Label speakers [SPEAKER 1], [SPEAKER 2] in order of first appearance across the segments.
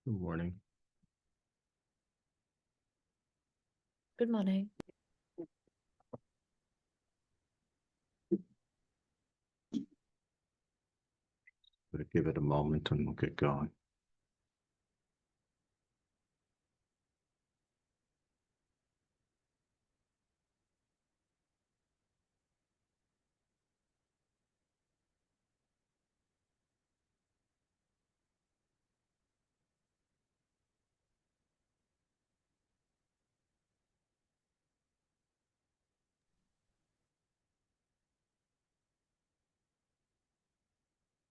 [SPEAKER 1] Good morning.
[SPEAKER 2] Good morning.
[SPEAKER 1] We'll give it a moment and we'll get going.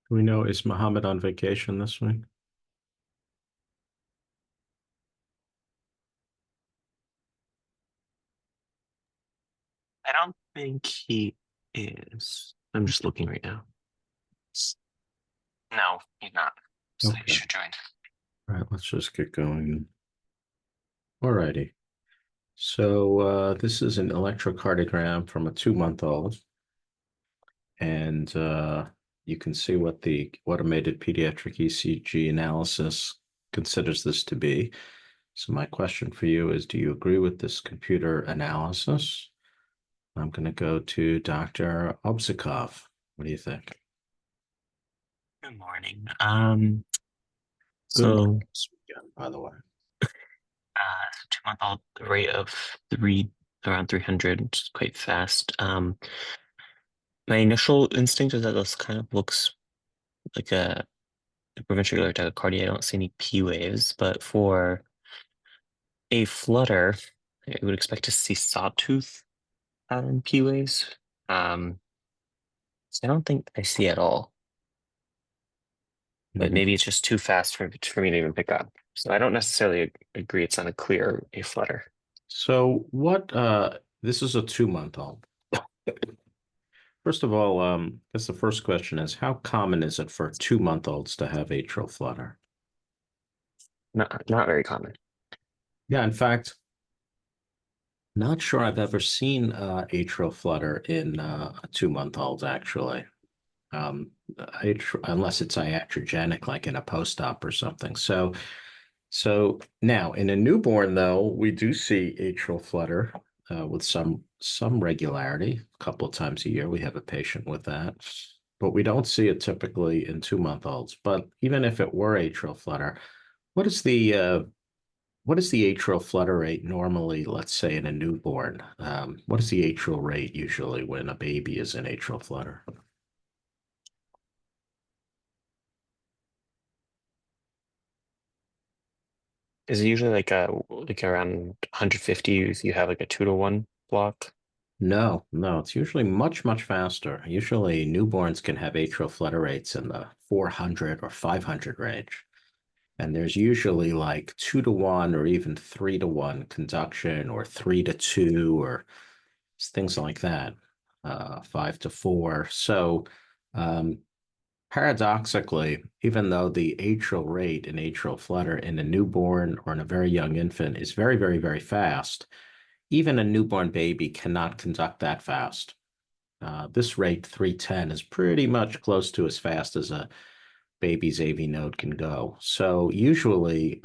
[SPEAKER 1] Do we know, is Muhammad on vacation this week?
[SPEAKER 3] I don't think he is. I'm just looking right now. No, he's not. So he
[SPEAKER 1] Okay.
[SPEAKER 3] should join.
[SPEAKER 1] All right, let's just get going. All righty. So this is an electrocardiogram from a 2-month-old. And you can see what the automated pediatric ECG analysis considers this to be. So my question for you is, do you agree with this computer analysis? I'm going to go to Dr. Obzikov. What do you think?
[SPEAKER 3] Good morning.
[SPEAKER 1] Good morning
[SPEAKER 3] So
[SPEAKER 1] this weekend, by the way.
[SPEAKER 3] 2-month-old rate of around 300, which is quite fast. My initial instinct is that this kind of looks like a proventricular tachycardia. I don't see any P waves, but for a flutter, I would expect to see sawtooth P waves. So I don't think I see at all. But
[SPEAKER 1] Mhm.
[SPEAKER 3] maybe it's just too fast for me to even pick up. So I don't necessarily agree it's on a clear A flutter.
[SPEAKER 1] So this is a 2-month-old. First of all, I guess the first question is, how common is it for 2-month-olds to have atrial flutter?
[SPEAKER 3] Not very common.
[SPEAKER 1] Yeah, in fact, not sure I've ever seen atrial flutter in 2-month-olds, actually. Unless it's iatrogenic, like in a post-op or something. So now in a newborn, though, we do see atrial flutter with some regularity. A couple of times a year, we have a patient with that, but we don't see it typically in 2-month-olds. But even if it were atrial flutter, what is the uh, what is the atrial flutter rate normally? Let's say in a newborn, what is the atrial rate usually when a baby is in atrial flutter?
[SPEAKER 3] Is it usually like around 150 if you have like a 2-to-1 block?
[SPEAKER 1] No, no, it's usually much faster. Usually newborns can have atrial flutter rates in the 400 or 500 range. And there's usually like 2-to-1 or even 3-to-1 conduction or 3-to-2 or things like that, 5-to-4. So um, paradoxically, even though the atrial rate in atrial flutter in a newborn or in a very young infant is very fast, even a newborn baby cannot conduct that fast. This rate, 310, is pretty much close to as fast as a baby's AV node can go. So usually,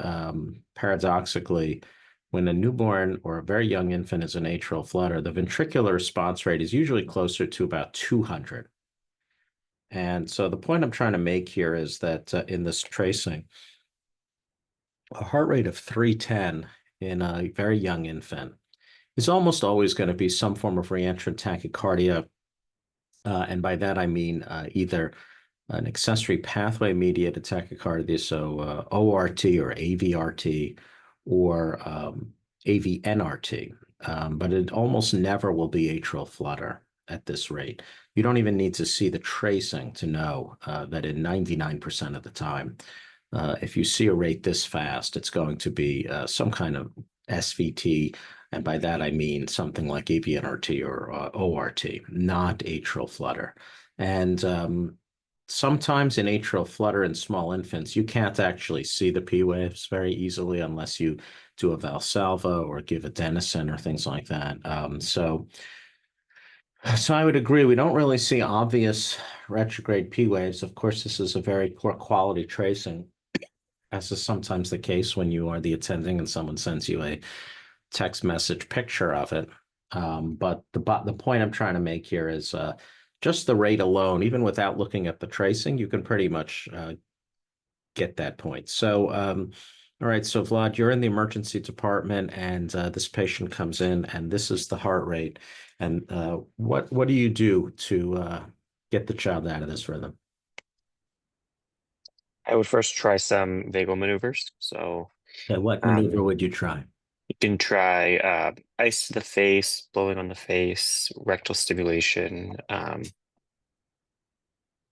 [SPEAKER 1] paradoxically, when a newborn or a very young infant is in atrial flutter, the ventricular response rate is usually closer to about 200. And so the point I'm trying to make here is that in this tracing, a heart rate of 310 in a very young infant is almost always going to be some form of reentrant tachycardia. And by that, I mean either an accessory pathway mediated tachycardia, so ORT or AVRT or AVNRT. But it almost never will be atrial flutter at this rate. You don't even need to see the tracing to know that in 99% of the time, if you see a rate this fast, it's going to be some kind of SVT. And by that, I mean something like AVNRT or ORT, not atrial flutter. And sometimes in atrial flutter in small infants, you can't actually see the P waves very easily unless you do a Valsalva or give adenosine or things like that. So I would agree. We don't really see obvious retrograde P waves. Of course, this is a very poor quality tracing. as is sometimes the case when you are the attending and someone sends you a text message picture of it. But the point I'm trying to make here is just the rate alone, even without looking at the tracing, you can pretty much get that point. So, all right, so Vlad, you're in the emergency department, and this patient comes in, and this is the heart rate. And what do you do to get the child out of this rhythm?
[SPEAKER 3] I would first try some vagal maneuvers. So
[SPEAKER 1] Yeah, what maneuver would you try?
[SPEAKER 3] you can try ice to the face, blowing on the face, rectal stimulation,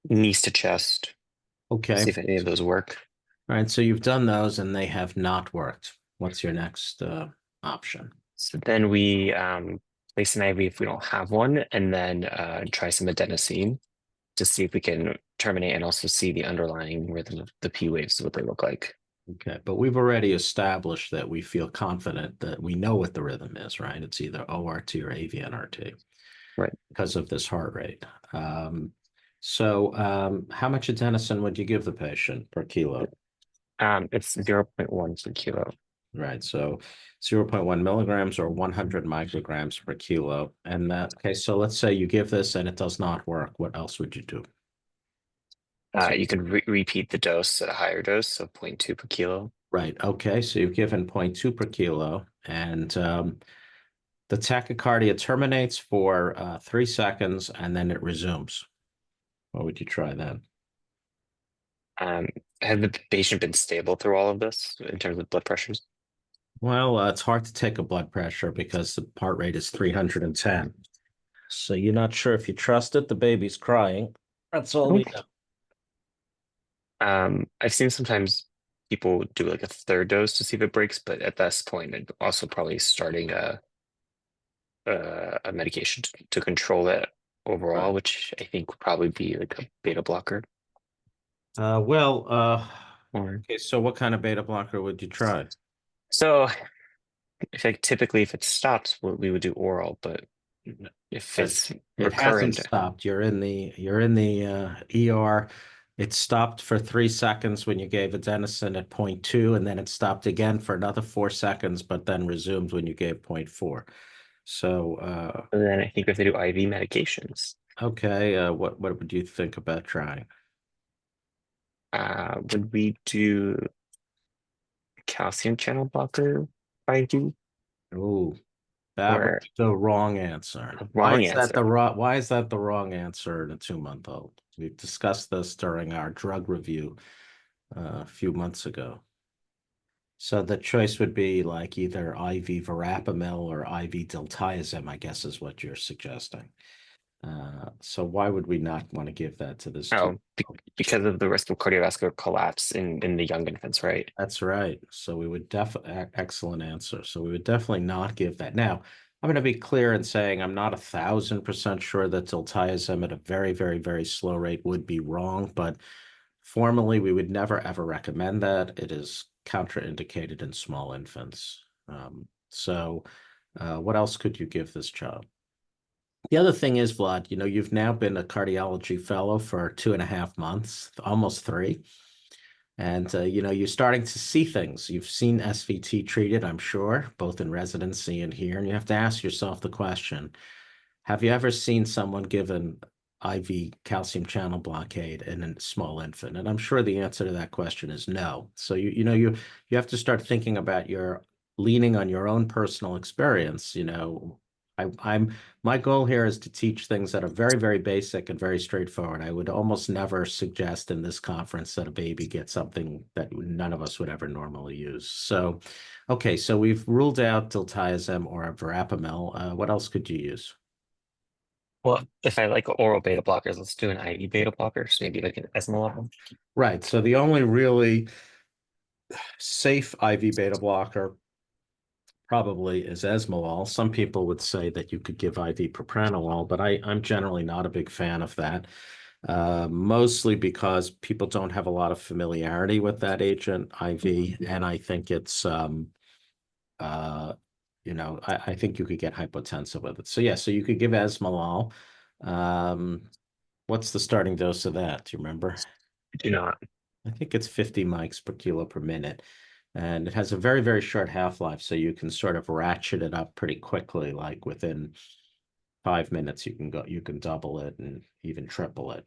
[SPEAKER 3] knees to chest.
[SPEAKER 1] Okay.
[SPEAKER 3] See if any of those work.
[SPEAKER 1] All right, so you've done those and they have not worked. What's your next option?
[SPEAKER 3] So then we place an IV if we don't have one, and then try some adenosine to see if we can terminate and also see the underlying rhythm of the P waves, what they look like.
[SPEAKER 1] Okay, but we've already established that we feel confident that we know what the rhythm is, right? It's either ORT or AVNRT.
[SPEAKER 3] Right.
[SPEAKER 1] Because of this heart rate. So how much adenosine would you give the patient per kilo?
[SPEAKER 3] It's 0.1 per kilo.
[SPEAKER 1] Right, so 0.1 milligrams or 100 micrograms per kilo. And okay, so let's say you give this and it does not work. What else would you do?
[SPEAKER 3] You could repeat the dose at a higher dose, so 0.2 per kilo.
[SPEAKER 1] Right, okay, so you've given 0.2 per kilo, and the tachycardia terminates for 3 seconds and then it resumes. What would you try then?
[SPEAKER 3] Has the patient been stable through all of this in terms of blood pressures?
[SPEAKER 1] Well, it's hard to take a blood pressure because the heart rate is 310. So you're not sure if you trust it. The baby's crying. That's all we know.
[SPEAKER 3] I've seen sometimes people do like a third dose to see if it breaks, but at this point, it also probably starting a medication to control it overall,
[SPEAKER 1] Right.
[SPEAKER 3] which I think would probably be like a beta blocker.
[SPEAKER 1] Okay, so what kind of beta blocker would you try?
[SPEAKER 3] So typically if it stops, we would do oral, but if it's
[SPEAKER 1] It hasn't
[SPEAKER 3] recurrent,
[SPEAKER 1] stopped. You're in the ER. It stopped for 3 seconds when you gave adenosine at 0.2, and then it stopped again for another 4 seconds, but then resumed when you gave 0.4. So
[SPEAKER 3] then I think we have to do IV medications.
[SPEAKER 1] okay, what would you think about trying?
[SPEAKER 3] Would we do calcium channel blocker IV?
[SPEAKER 1] Oh, that would
[SPEAKER 3] Or
[SPEAKER 1] be the wrong answer.
[SPEAKER 3] wrong answer?
[SPEAKER 1] Why is that the wrong answer in a 2-month-old? We've discussed this during our drug review a few months ago. So the choice would be like either IV verapamil or IV diltiazem, I guess is what you're suggesting. So why would we not want to give that to this?
[SPEAKER 3] Oh, because of the risk of cardiovascular collapse in the young infants, right?
[SPEAKER 1] That's right. So we would definitely, excellent answer. So we would definitely not give that. Now, I'm going to be clear in saying I'm not 1,000% sure that diltiazem at a very, very, very slow rate would be wrong, but formally, we would never ever recommend that. It is contraindicated in small infants. So what else could you give this child? The other thing is, Vlad, you've now been a cardiology fellow for 2.5 months, almost 3. And, you're starting to see things. You've seen SVT treated, I'm sure, both in residency and here. And you have to ask yourself the question, have you ever seen someone given IV calcium channel blockade in a small infant? And I'm sure the answer to that question is no. So you have to start thinking about your leaning on your own personal experience. I'm my goal here is to teach things that are very, very basic and very straightforward. I would almost never suggest in this conference that a baby get something that none of us would ever normally use. So, okay, so we've ruled out diltiazem or verapamil. What else could you use?
[SPEAKER 3] Well, if I like oral beta blockers, let's do an IV beta blocker, so maybe like an esmolol.
[SPEAKER 1] Right. So the only really safe IV beta blocker probably is esmolol. Some people would say that you could give IV propranolol, but I'm generally not a big fan of that, mostly because people don't have a lot of familiarity with that agent, IV, and I think it's, I think you could get hypotensive with it. So yeah, so you could give esmolol. What's the starting dose of that? Do you remember?
[SPEAKER 3] Do not.
[SPEAKER 1] I think it's 50 mics per kilo per minute. And it has a very, very short half-life, so you can sort of ratchet it up pretty quickly, like within 5 minutes, you can double it and even triple it.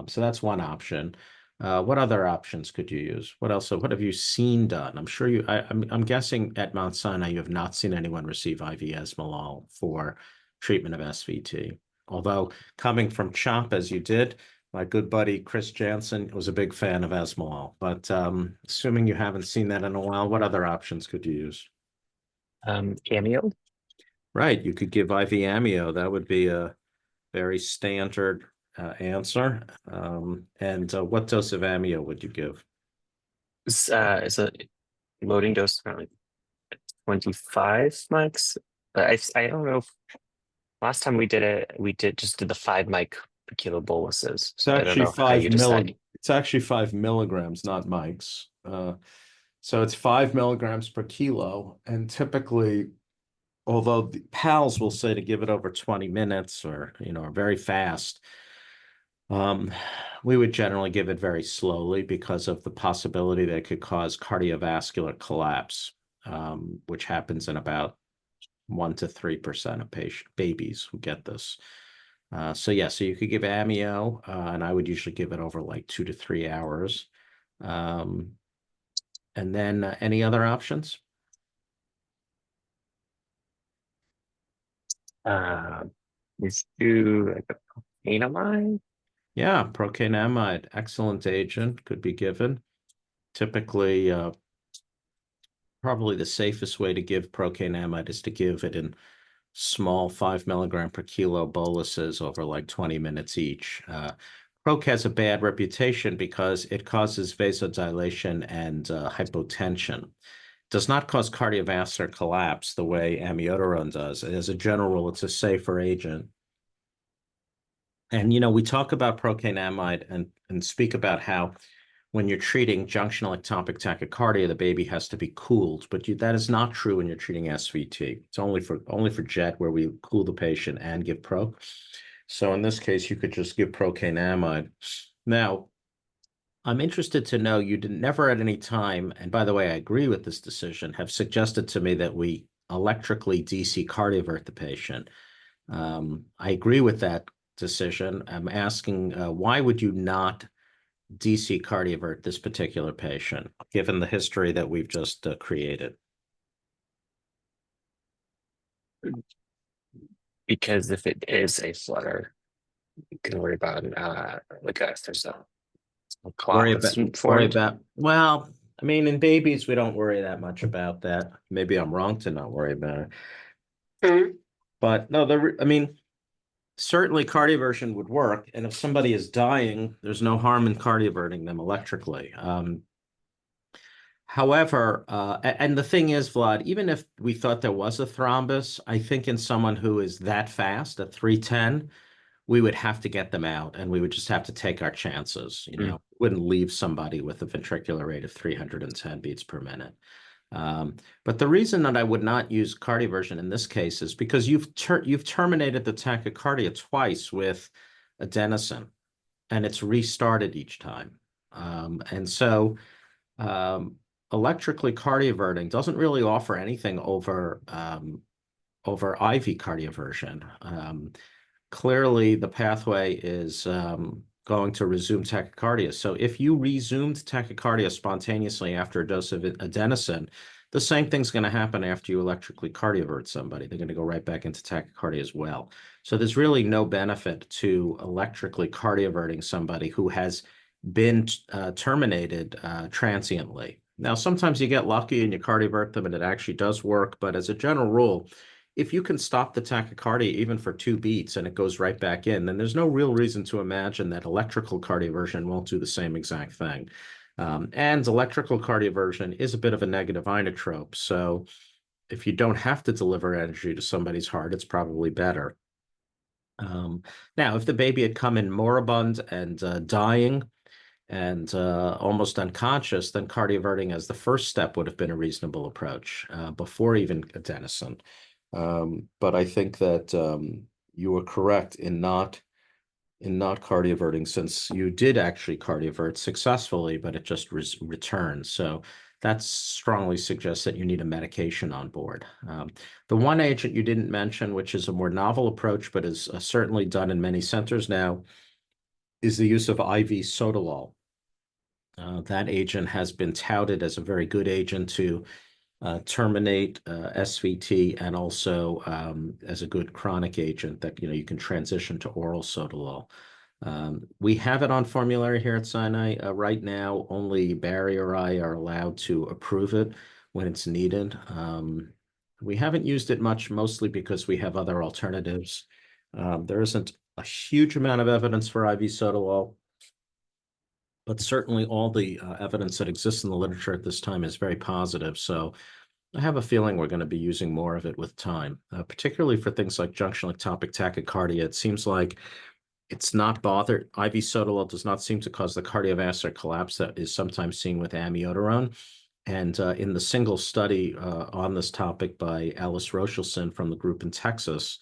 [SPEAKER 1] So that's one option. What other options could you use? What else? What have you seen done? I'm sure I'm guessing at Mount Sinai, you have not seen anyone receive IV esmolol for treatment of SVT. Although coming from CHOP as you did, my good buddy Chris Jansen was a big fan of esmolol. But assuming you haven't seen that in a while, what other options could you use?
[SPEAKER 3] Amio.
[SPEAKER 1] Right, you could give IV amio. That would be a very standard answer. And what dose of amio would you give?
[SPEAKER 3] Is a loading dose around like 25 mics. But I don't know if last time we did it, we did the 5 mic per kilo boluses.
[SPEAKER 1] It's
[SPEAKER 3] So I don't
[SPEAKER 1] actually
[SPEAKER 3] know how you decide.
[SPEAKER 1] It's actually 5 milligrams, not mics. So it's 5 milligrams per kilo, and typically, although the pals will say to give it over 20 minutes or very fast, we would generally give it very slowly because of the possibility that it could cause cardiovascular collapse, which happens in about 1 to 3% of babies who get this. So you could give amio, and I would usually give it over like 2 to 3 hours. And then any other options?
[SPEAKER 3] Let's do like a propanamide.
[SPEAKER 1] Yeah, procainamide, excellent agent, could be given. Typically, probably the safest way to give procainamide is to give it in small 5 milligram per kilo boluses over like 20 minutes each. Proc has a bad reputation because it causes vasodilation and hypotension. Does not cause cardiovascular collapse the way amiodarone does. As a general rule, it's a safer agent. And we talk about procainamide and speak about how when you're treating junctional ectopic tachycardia, the baby has to be cooled, but that is not true when you're treating SVT. It's only for JET where we cool the patient and give proc. So in this case, you could just give procainamide. Now, I'm interested to know you never at any time, and by the way, I agree with this decision, have suggested to me that we electrically DC cardiovert the patient. I agree with that decision. I'm asking, why would you not DC cardiovert this particular patient, given the history that we've just created?
[SPEAKER 3] Because if it is a flutter, you can worry about like if there's a clot that's formed.
[SPEAKER 1] Well, I mean, in babies, we don't worry that much about that. Maybe I'm wrong to not worry about it. But no, certainly cardioversion would work. And if somebody is dying, there's no harm in cardioverting them electrically. However, and the thing is, Vlad, even if we thought there was a thrombus, I think in someone who is that fast at 310, we would have to get them out and we would just have to take our chances. Wouldn't leave somebody with a ventricular rate of 310 beats per minute. But the reason that I would not use cardioversion in this case is because you've terminated the tachycardia twice with adenosine, and it's restarted each time. And so electrically cardioverting doesn't really offer anything over IV cardioversion. Clearly, the pathway is going to resume tachycardia. So if you resumed tachycardia spontaneously after a dose of adenosine, the same thing's going to happen after you electrically cardiovert somebody. They're going to go right back into tachycardia as well. So there's really no benefit to electrically cardioverting somebody who has been terminated transiently. Now, sometimes you get lucky and you cardiovert them and it actually does work, but as a general rule, if you can stop the tachycardia even for 2 beats and it goes right back in, then there's no real reason to imagine that electrical cardioversion won't do the same exact thing. And electrical cardioversion is a bit of a negative inotrope. So if you don't have to deliver energy to somebody's heart, it's probably better. Now, if the baby had come in moribund and dying and almost unconscious, then cardioverting as the first step would have been a reasonable approach before even adenosine. But I think that you were correct in not in not cardioverting, since you did actually cardiovert successfully, but it just returned. So that strongly suggests that you need a medication on board. The one agent you didn't mention, which is a more novel approach, but is certainly done in many centers now, is the use of IV sotalol. That agent has been touted as a very good agent to terminate SVT, and also as a good chronic agent that you can transition to oral sotalol. We have it on formulary here at Sinai. Right now, only Barrier Eye are allowed to approve it when it's needed. We haven't used it much, mostly because we have other alternatives. There isn't a huge amount of evidence for IV sotalol, but certainly all the evidence that exists in the literature at this time is very positive. So I have a feeling we're going to be using more of it with time, particularly for things like junction ectopic tachycardia. It seems like it's not bothered. IV sotalol does not seem to cause the cardiovascular collapse that is sometimes seen with amiodarone. And in the single study on this topic by Alice Rochelson from the group in Texas,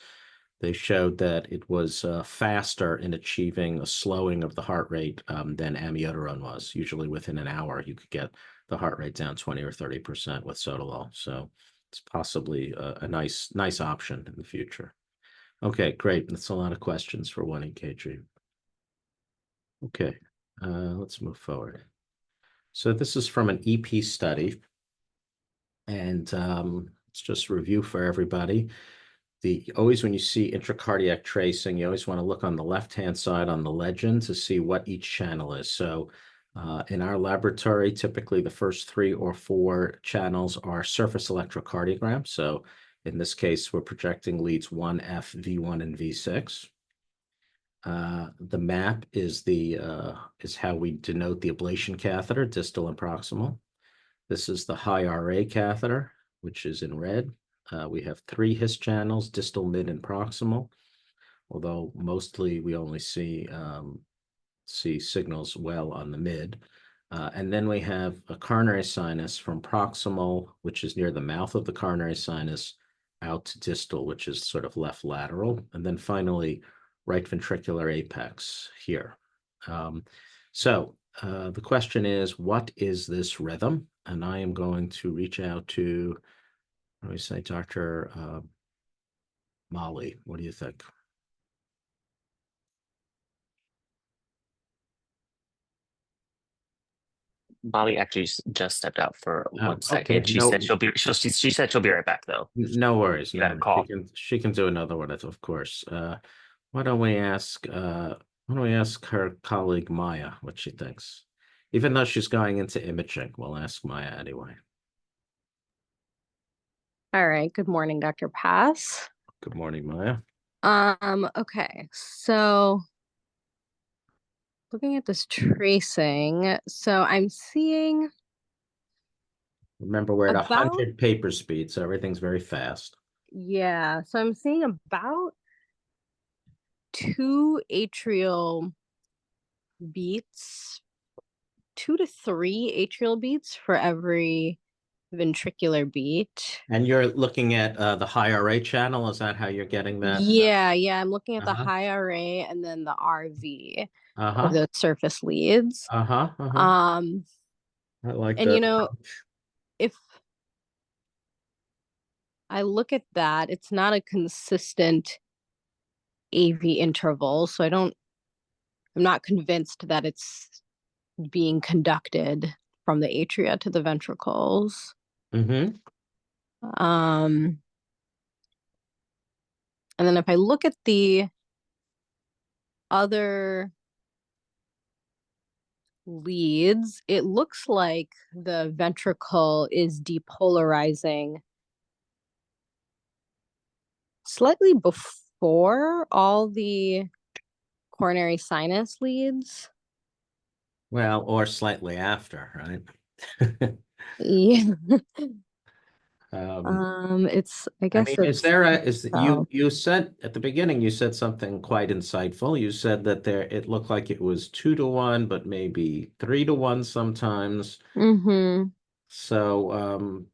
[SPEAKER 1] they showed that it was faster in achieving a slowing of the heart rate than amiodarone was. Usually within an hour, you could get the heart rate down 20 or 30% with sotalol. So it's possibly a nice option in the future. Okay, great. That's a lot of questions for 1 EKG. Okay, let's move forward. So this is from an EP study, and let's just review for everybody. Always when you see intracardiac tracing, you always want to look on the left-hand side on the legend to see what each channel is. So in our laboratory, typically the first 3 or 4 channels are surface electrocardiogram. So in this case, we're projecting leads 1F, V1, and V6. The map is how we denote the ablation catheter, distal and proximal. This is the high RA catheter, which is in red. We have 3 His channels, distal, mid, and proximal, although mostly we only see signals well on the mid. And then we have a coronary sinus from proximal, which is near the mouth of the coronary sinus, out to distal, which is sort of left lateral. And then finally, right ventricular apex here. So the question is, what is this rhythm? And I am going to reach out to, what do we say, Dr. Molly. What do you think?
[SPEAKER 3] Molly actually just stepped out for one second.
[SPEAKER 1] Okay,
[SPEAKER 3] She said she said she'll be right back though.
[SPEAKER 1] No worries.
[SPEAKER 3] You
[SPEAKER 1] No
[SPEAKER 3] got a
[SPEAKER 1] worries.
[SPEAKER 3] call.
[SPEAKER 1] She can do another one, of course. Why don't we ask her colleague Maya what she thinks? Even though she's going into imaging, we'll ask Maya anyway.
[SPEAKER 4] All right. Good morning, Dr. Pass.
[SPEAKER 1] Good morning, Maya.
[SPEAKER 4] Okay. So looking at this tracing, so I'm seeing
[SPEAKER 1] Remember, we're at
[SPEAKER 4] about
[SPEAKER 1] 100 paper speed, so everything's very fast.
[SPEAKER 4] Yeah, so I'm seeing about 2 atrial beats, 2 to 3 atrial beats for every ventricular beat.
[SPEAKER 1] And you're looking at the high RA channel. Is that how you're getting that?
[SPEAKER 4] Yeah, I'm looking at the
[SPEAKER 1] Uh-huh.
[SPEAKER 4] high RA and then the RV
[SPEAKER 1] Uh-huh.
[SPEAKER 4] of those surface leads.
[SPEAKER 1] Uh-huh.
[SPEAKER 4] I
[SPEAKER 1] like
[SPEAKER 4] and
[SPEAKER 1] that.
[SPEAKER 4] if I look at that, it's not a consistent AV interval, so I'm not convinced that it's being conducted from the atria to the ventricles.
[SPEAKER 1] Mm-hmm.
[SPEAKER 4] And then if I look at the other leads, it looks like the ventricle is depolarizing slightly before all the coronary sinus leads.
[SPEAKER 1] Well, or slightly after, right?
[SPEAKER 4] Yeah. I guess
[SPEAKER 1] you said at the beginning, you said something quite insightful. You said that it looked like it was 2 to 1, but maybe 3 to 1 sometimes.
[SPEAKER 4] Mm-hmm.
[SPEAKER 1] So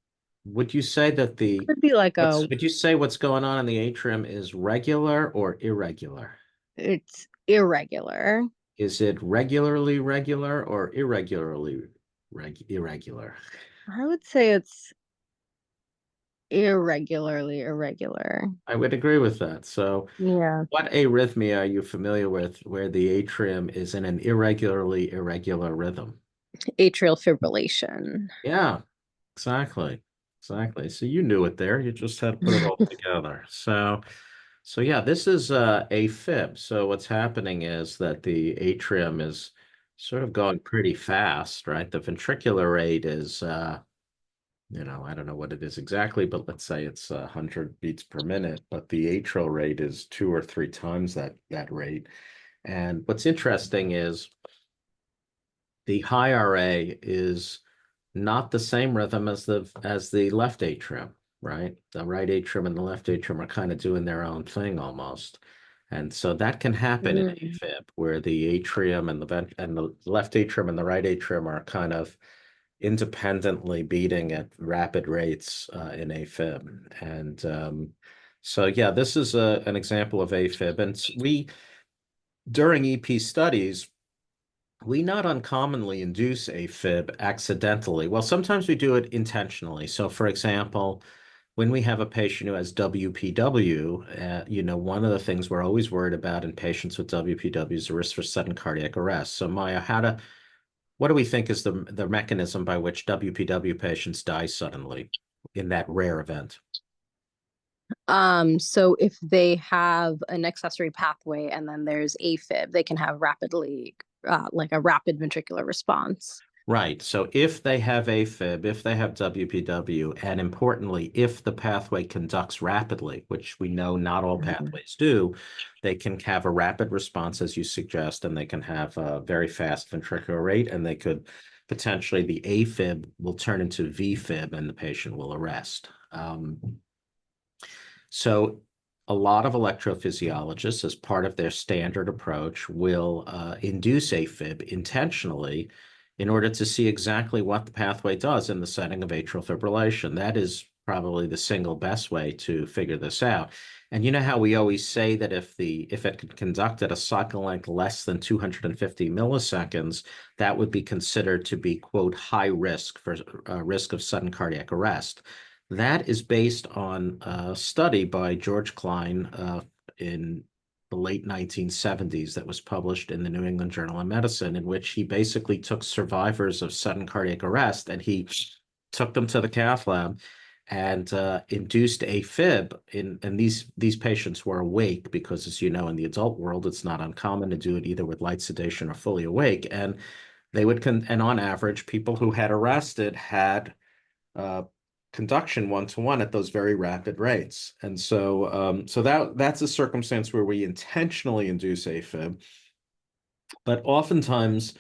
[SPEAKER 1] would you say that
[SPEAKER 4] Could be like
[SPEAKER 1] would you say what's going on in the atrium is regular or irregular?
[SPEAKER 4] it's irregular.
[SPEAKER 1] Is it regularly regular or irregularly irregular?
[SPEAKER 4] I would say it's irregularly irregular.
[SPEAKER 1] I would agree with that. So
[SPEAKER 4] Yeah.
[SPEAKER 1] what arrhythmia are you familiar with where the atrium is in an irregularly irregular rhythm?
[SPEAKER 4] Atrial fibrillation.
[SPEAKER 1] Yeah, exactly. Exactly. So you knew it there. You just had to put it all together. So yeah, this is AFib. So what's happening is that the atrium is sort of going pretty fast, right? The ventricular rate is I don't know what it is exactly, but let's say it's 100 beats per minute, but the atrial rate is 2 or 3 times that rate. And what's interesting is the high RA is not the same rhythm as the left atrium, right? The right atrium and the left atrium are kind of doing their own thing almost. And so that can happen in AFib, where the atrium and the left atrium and the right atrium are kind of independently beating at rapid rates in AFib. And so, yeah, this is an example of AFib. And during EP studies, we not uncommonly induce AFib accidentally. Well, sometimes we do it intentionally. So, for example, when we have a patient who has WPW, one of the things we're always worried about in patients with WPW is the risk for sudden cardiac arrest. So, Maya, what do we think is the mechanism by which WPW patients die suddenly in that rare event?
[SPEAKER 4] So if they have an accessory pathway and then there's AFib, they can have like a rapid ventricular response.
[SPEAKER 1] Right. So if they have AFib, if they have WPW, and importantly, if the pathway conducts rapidly, which we know not all pathways do, they can have a rapid response, as you suggest, and they can have a very fast ventricular rate, and they could potentially, the AFib will turn into VFib and the patient will arrest. So a lot of electrophysiologists, as part of their standard approach, will induce AFib intentionally in order to see exactly what the pathway does in the setting of atrial fibrillation. That is probably the single best way to figure this out. And you know how we always say that if it could conduct at a cycle length less than 250 milliseconds, that would be considered to be, quote, high risk for risk of sudden cardiac arrest. That is based on a study by George Klein in the late 1970s that was published in the New England Journal of Medicine, in which he basically took survivors of sudden cardiac arrest and he took them to the cath lab and induced AFib. And these patients were awake because, as you know, in the adult world, it's not uncommon to do it either with light sedation or fully awake. And and on average, people who had arrested had conduction 1-to-1 at those very rapid rates. And so that's a circumstance where we intentionally induce AFib. But oftentimes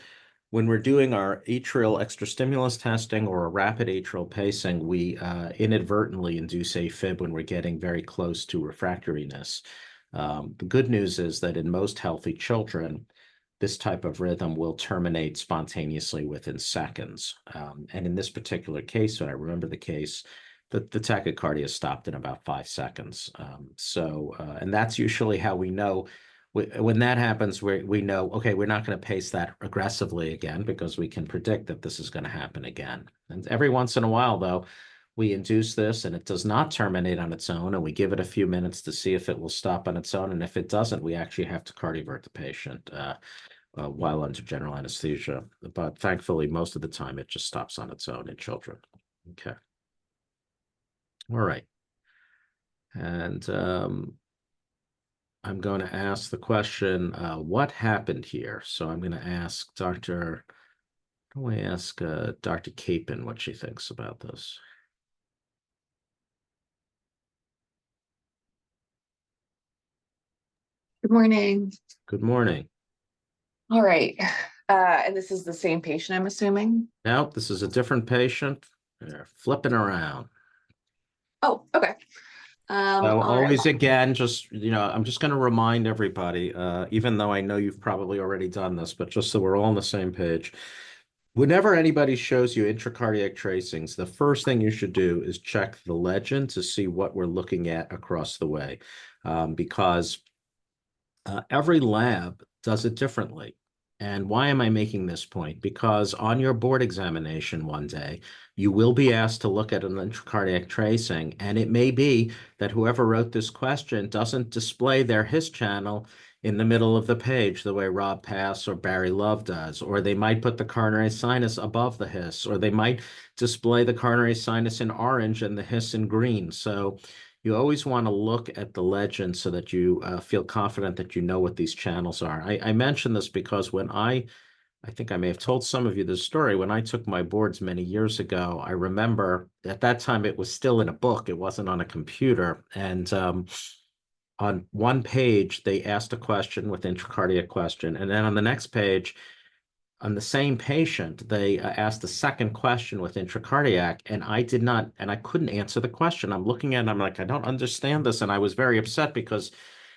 [SPEAKER 1] when we're doing our atrial extrastimulus testing or a rapid atrial pacing, we inadvertently induce AFib when we're getting very close to refractoriness. The good news is that in most healthy children, this type of rhythm will terminate spontaneously within seconds. And in this particular case, when I remember the case, the tachycardia stopped in about 5 seconds. And that's usually how we know. When that happens, we know, okay, we're not going to pace that aggressively again because we can predict that this is going to happen again. And every once in a while, though, we induce this and it does not terminate on its own, and we give it a few minutes to see if it will stop on its own. And if it doesn't, we actually have to cardiovert the patient while under general anesthesia. But thankfully, most of the time, it just stops on its own in children. Okay. All right. And I'm going to ask the question, what happened here? So I'm going to ask Dr. Capon what she thinks about this.
[SPEAKER 5] Good morning.
[SPEAKER 1] Good morning.
[SPEAKER 5] All right. And this is the same patient, I'm assuming?
[SPEAKER 1] Now, this is a different patient. They're flipping around.
[SPEAKER 5] Oh, okay.
[SPEAKER 1] So
[SPEAKER 5] all
[SPEAKER 1] always
[SPEAKER 5] right.
[SPEAKER 1] again, I'm just going to remind everybody, even though I know you've probably already done this, but just so we're all on the same page, whenever anybody shows you intracardiac tracings, the first thing you should do is check the legend to see what we're looking at across the way, because every lab does it differently. And why am I making this point? Because on your board examination one day, you will be asked to look at an intracardiac tracing, and it may be that whoever wrote this question doesn't display their His channel in the middle of the page the way Rob Pass or Barry Love does, or they might put the coronary sinus above the His, or they might display the coronary sinus in orange and the His in green. So you always want to look at the legend so that you feel confident that you know what these channels are. I mention this because when I think I may have told some of you this story. When I took my boards many years ago, I remember at that time it was still in a book. It wasn't on a computer. And on one page, they asked a question with intracardiac question. And then on the next page, on the same patient, they asked a second question with intracardiac, and I couldn't answer the question. I'm looking at it, I'm like, I don't understand this. And I was very upset because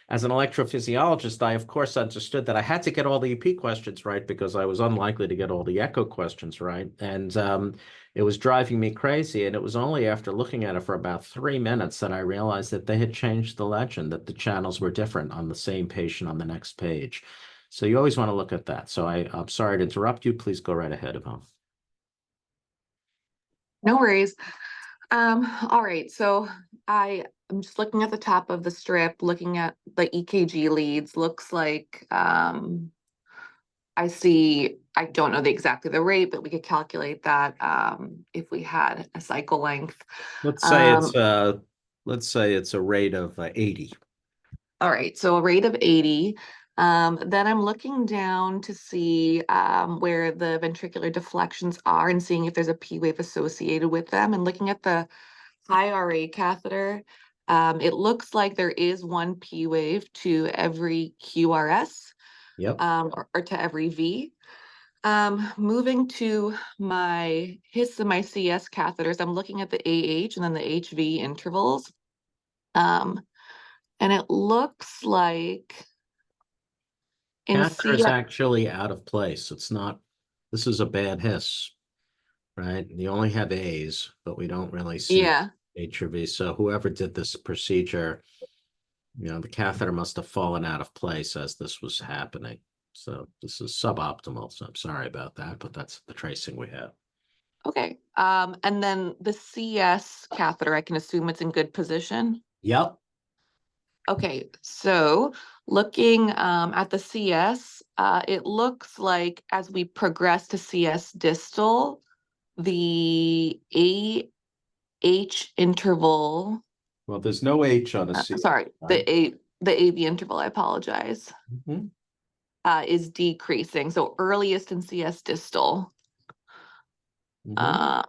[SPEAKER 1] as an electrophysiologist, I of course understood that I had to get all the EP questions right because I was unlikely to get all the echo questions right. And it was driving me crazy. And it was only after looking at it for about 3 minutes that I realized that they had changed the legend, that the channels were different on the same patient on the next page. So you always want to look at that. So I'm sorry to interrupt you. Please go right ahead, Yvonne.
[SPEAKER 5] No worries. All right, so I'm just looking at the top of the strip, looking at the EKG leads. Looks like I see, I don't know exactly the rate, but we could calculate that if we had a cycle length.
[SPEAKER 1] Let's say it's a rate of 80.
[SPEAKER 5] All right, so a rate of 80. Then I'm looking down to see where the ventricular deflections are and seeing if there's a P wave associated with them, and looking at the high RA catheter. It looks like there is one P wave to every QRS,
[SPEAKER 1] Yep.
[SPEAKER 5] or to every V. Moving to my His and my CS catheters, I'm looking at the AH and then the HV intervals. And it looks like in
[SPEAKER 1] Catheter is
[SPEAKER 5] CS,
[SPEAKER 1] actually out of place. This is a bad His, right? You only have A's, but we don't really see
[SPEAKER 5] yeah,
[SPEAKER 1] H or V. So whoever did this procedure, the catheter must have fallen out of place as this was happening. So this is suboptimal. So I'm sorry about that, but that's the tracing we have.
[SPEAKER 5] okay. And then the CS catheter, I can assume it's in good position.
[SPEAKER 1] Yep.
[SPEAKER 5] Okay, so looking at the CS, it looks like as we progress to CS distal, the AH interval,
[SPEAKER 1] Well, there's no H on a C.
[SPEAKER 5] sorry,
[SPEAKER 1] right?
[SPEAKER 5] the AV interval, I apologize,
[SPEAKER 1] Mhm.
[SPEAKER 5] is decreasing. So earliest in CS distal.
[SPEAKER 1] Mhm.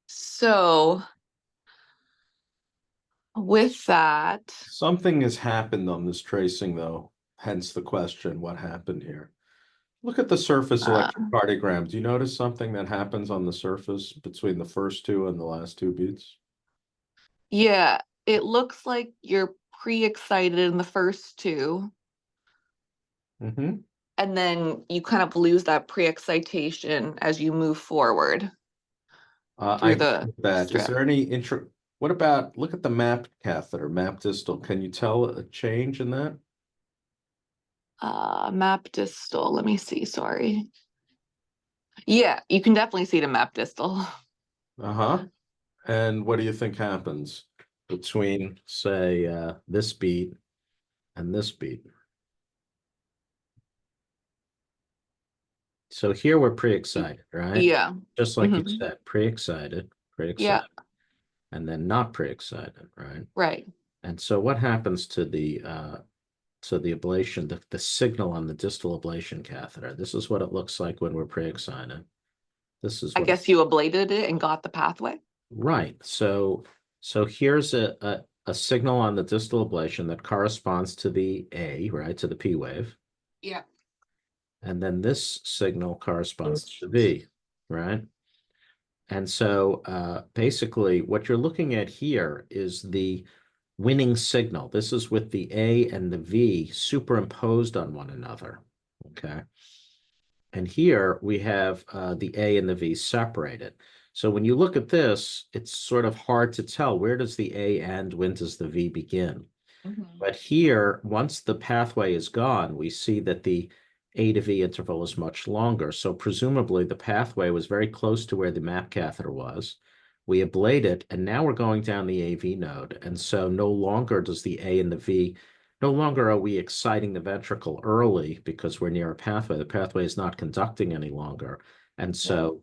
[SPEAKER 5] So with that,
[SPEAKER 1] Something has happened on this tracing, though, hence the question, what happened here? Look at the surface electrocardiogram. Do you notice something that happens on the surface between the first two and the last two beats?
[SPEAKER 5] yeah, it looks like you're pre-excited in the first two,
[SPEAKER 1] Mm-hmm.
[SPEAKER 5] and then you kind of lose that pre-excitation as you move forward
[SPEAKER 1] I
[SPEAKER 5] through
[SPEAKER 1] agree
[SPEAKER 5] the
[SPEAKER 1] with that. Is
[SPEAKER 5] strip.
[SPEAKER 1] there any what about, look at the mapped catheter, mapped distal. Can you tell a change in that?
[SPEAKER 5] Map distal, let me see, sorry. Yeah, you can definitely see the map distal.
[SPEAKER 1] Uh-huh. And what do you think happens between, say, this beat and this beat? So here we're pre-excited, right?
[SPEAKER 5] Yeah.
[SPEAKER 1] Just like you
[SPEAKER 5] Mhm.
[SPEAKER 1] said, pre-excited,
[SPEAKER 5] Yeah,
[SPEAKER 1] and then not pre-excited, right?
[SPEAKER 5] right.
[SPEAKER 1] And so what happens to the ablation, the signal on the distal ablation catheter? This is what it looks like when we're pre-excited. This is
[SPEAKER 5] I
[SPEAKER 1] what
[SPEAKER 5] guess you ablated it and got the pathway.
[SPEAKER 1] right. So here's a signal on the distal ablation that corresponds to the A, right, to the P wave.
[SPEAKER 5] Yeah.
[SPEAKER 1] And then this signal corresponds to the V, right? And so basically what you're looking at here is the winning signal. This is with the A and the V superimposed on one another, okay? And here we have the A and the V separated. So when you look at this, it's sort of hard to tell, where does the A end, when does the V begin? But here, once the pathway is gone, we see that the A to V interval is much longer. So presumably the pathway was very close to where the MAP catheter was. We ablate it, and now we're going down the AV node. And so no longer does the A and the V, no longer are we exciting the ventricle early because we're near a pathway. The pathway is not conducting any longer. And so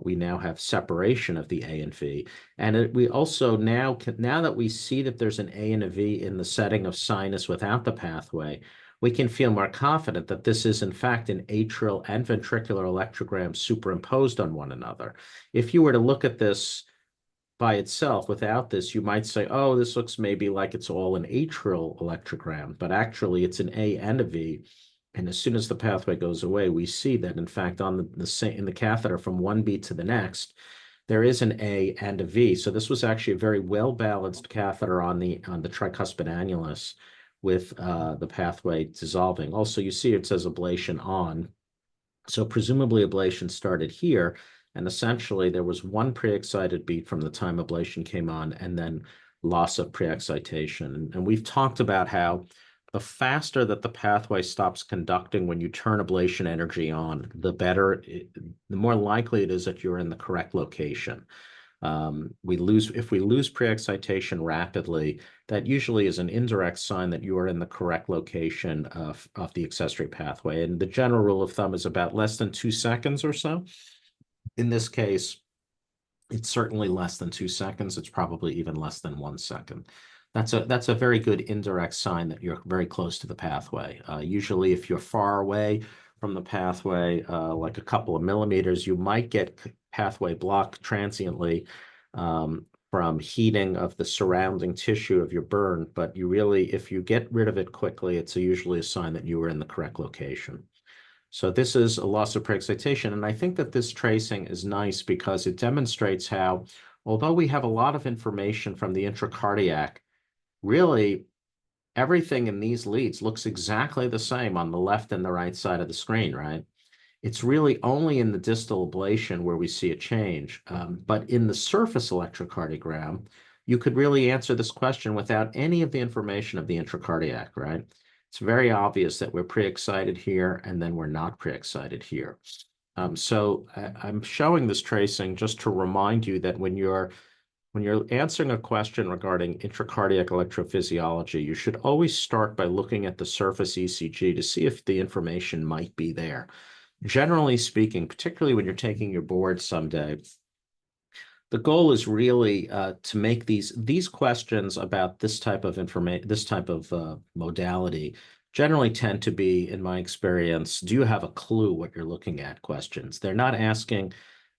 [SPEAKER 1] we now have separation of the A and V. And we also now that we see that there's an A and a V in the setting of sinus without the pathway, we can feel more confident that this is in fact an atrial and ventricular electrogram superimposed on one another. If you were to look at this by itself without this, you might say, oh, this looks maybe like it's all an atrial electrogram, but actually it's an A and a V. And as soon as the pathway goes away, we see that in fact on in the catheter from one beat to the next, there is an A and a V. So this was actually a very well-balanced catheter on the tricuspid annulus with the pathway dissolving. Also, you see it says ablation on. So presumably ablation started here, and essentially there was one pre-excited beat from the time ablation came on, and then loss of pre-excitation. And we've talked about how the faster that the pathway stops conducting when you turn ablation energy on, the better, the more likely it is that you're in the correct location. If we lose pre-excitation rapidly, that usually is an indirect sign that you are in the correct location of the accessory pathway. And the general rule of thumb is about less than 2 seconds or so. In this case, it's certainly less than 2 seconds. It's probably even less than 1 second. That's a very good indirect sign that you're very close to the pathway. Usually, if you're far away from the pathway, like a couple of millimeters, you might get pathway block transiently from heating of the surrounding tissue of your burn. But you really, if you get rid of it quickly, it's usually a sign that you were in the correct location. So this is a loss of pre-excitation. And I think that this tracing is nice because it demonstrates how, although we have a lot of information from the intracardiac, really everything in these leads looks exactly the same on the left and the right side of the screen, right? It's really only in the distal ablation where we see a change. But in the surface electrocardiogram, you could really answer this question without any of the information of the intracardiac, right? It's very obvious that we're pre-excited here and then we're not pre-excited here. So I'm showing this tracing just to remind you that when you're answering a question regarding intracardiac electrophysiology, you should always start by looking at the surface ECG to see if the information might be there. Generally speaking, particularly when you're taking your board someday, the goal is really to make these questions about this type of modality generally tend to be, in my experience, do you have a clue what you're looking at questions. They're not asking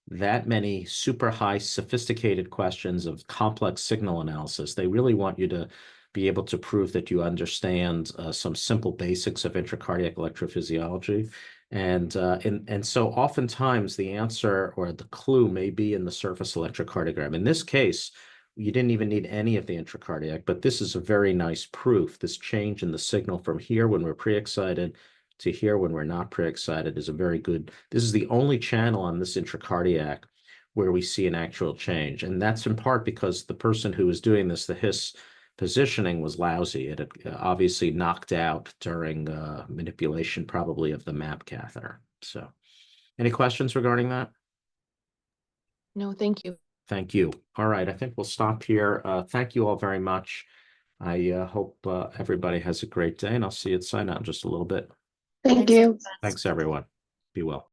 [SPEAKER 1] that many super high sophisticated questions of complex signal analysis. They really want you to be able to prove that you understand some simple basics of intracardiac electrophysiology. And so oftentimes the answer or the clue may be in the surface electrocardiogram. In this case, you didn't even need any of the intracardiac, but this is a very nice proof. This change in the signal from here when we're pre-excited to here when we're not pre-excited is a very good, this is the only channel on this intracardiac where we see an actual change. And that's in part because the person who was doing this, the His positioning was lousy. It obviously knocked out during manipulation probably of the MAP catheter. So any questions regarding that?
[SPEAKER 5] No, thank you.
[SPEAKER 1] Thank you. All right, I think we'll stop here. Thank you all very much. I hope everybody has a great day, and I'll see you at Sinai in just a little bit.
[SPEAKER 2] Thank you.
[SPEAKER 1] Thanks, everyone. Be well.